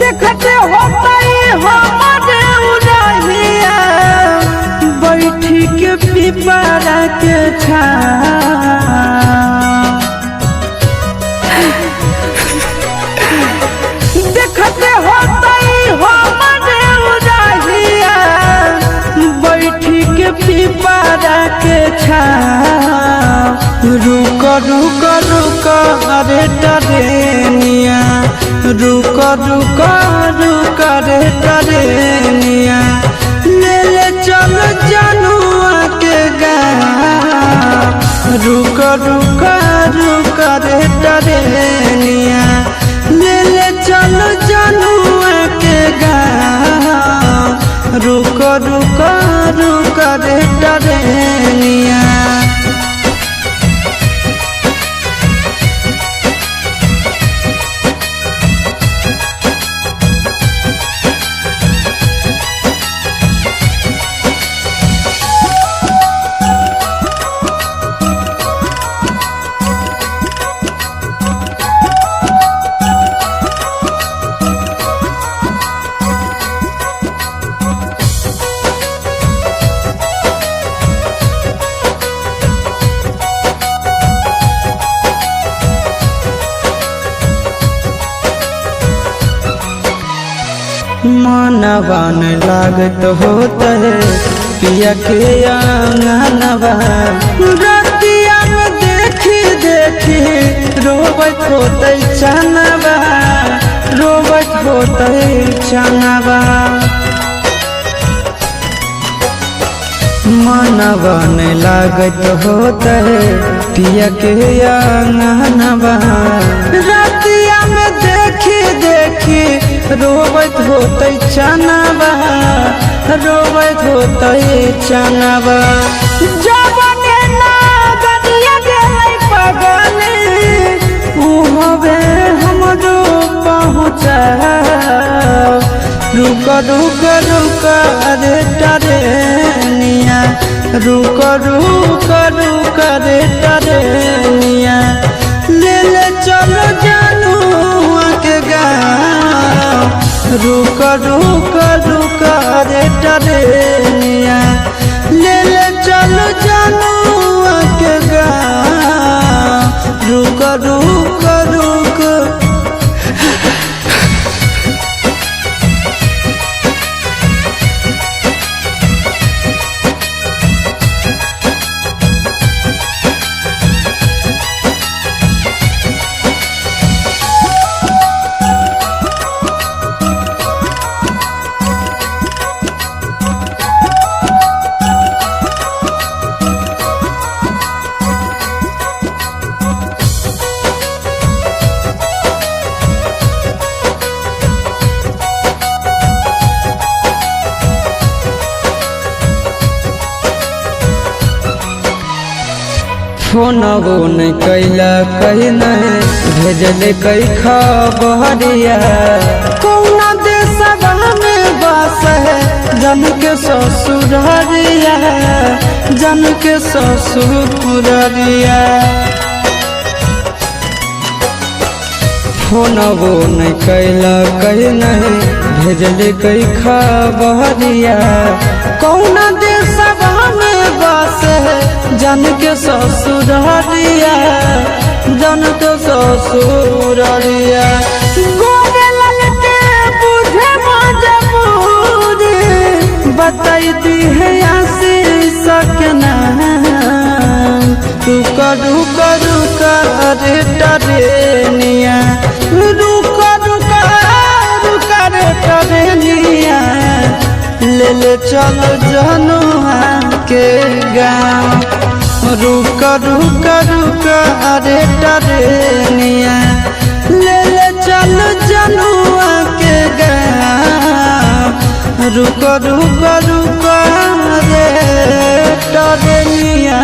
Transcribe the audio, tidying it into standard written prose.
देखते होतई हमारे उड़हिया बैठी के पिपरा के छाँव। देखते होतई हमारे उड़हिया बैठी के पिपरा के छाँव। रुक रुक रुक अरे टरेनिया, रुक रुक रुक रे टरेनिया, ले ले चल जनुआ के गाँव। रुक रुक रुक रे टरेनिया, ले ले चल जनुआ के गाँव। रुक रुक रुक रे टरेनिया। मनवन लागत होता है पिया के आंगनवा। रतिया में देखी देखी रोबत होते चनवा, रोबत होते चनवा। मनवन लागत होता है पिया के आंगनवा। रतिया में देखी देखी रोबत होते चनवा, रोबत होते चनवा। जबने ना गदिया गेलै पगले उहबे हमरो पहुँचाव। रुक रुक रुक रे टरेनिया, रुक रुक रुक रे टरेनिया, ले ले चलो जनुआ के गाँव। रुक रुक रुक रे टरेनिया, ले ले चलो जनुआ के गाँव। रुक रुक रुक। फोनबो नहीं कैला कहीं नहीं भेजले कई खबरिया। कौना देशवा में बस है जन के ससुररिया, जन के ससुररिया। फोनबो नहीं कैला कहीं नहीं भेजले कई खबरिया। कौना देशवा में बस है जन के ससुररिया, जन के ससुररिया। गोरे ललते बुझे मजबूरी बताईती है आशीष के नाम। रुक रुक रुक रे टरेनिया, रुक रुक रुक रे टरेनिया, ले ले चल जनुआ के गाँव। रुक रुक रुक रे टरेनिया, ले ले चल जनुआ के गाँव। रुक रुक रुक रे टरेनिया।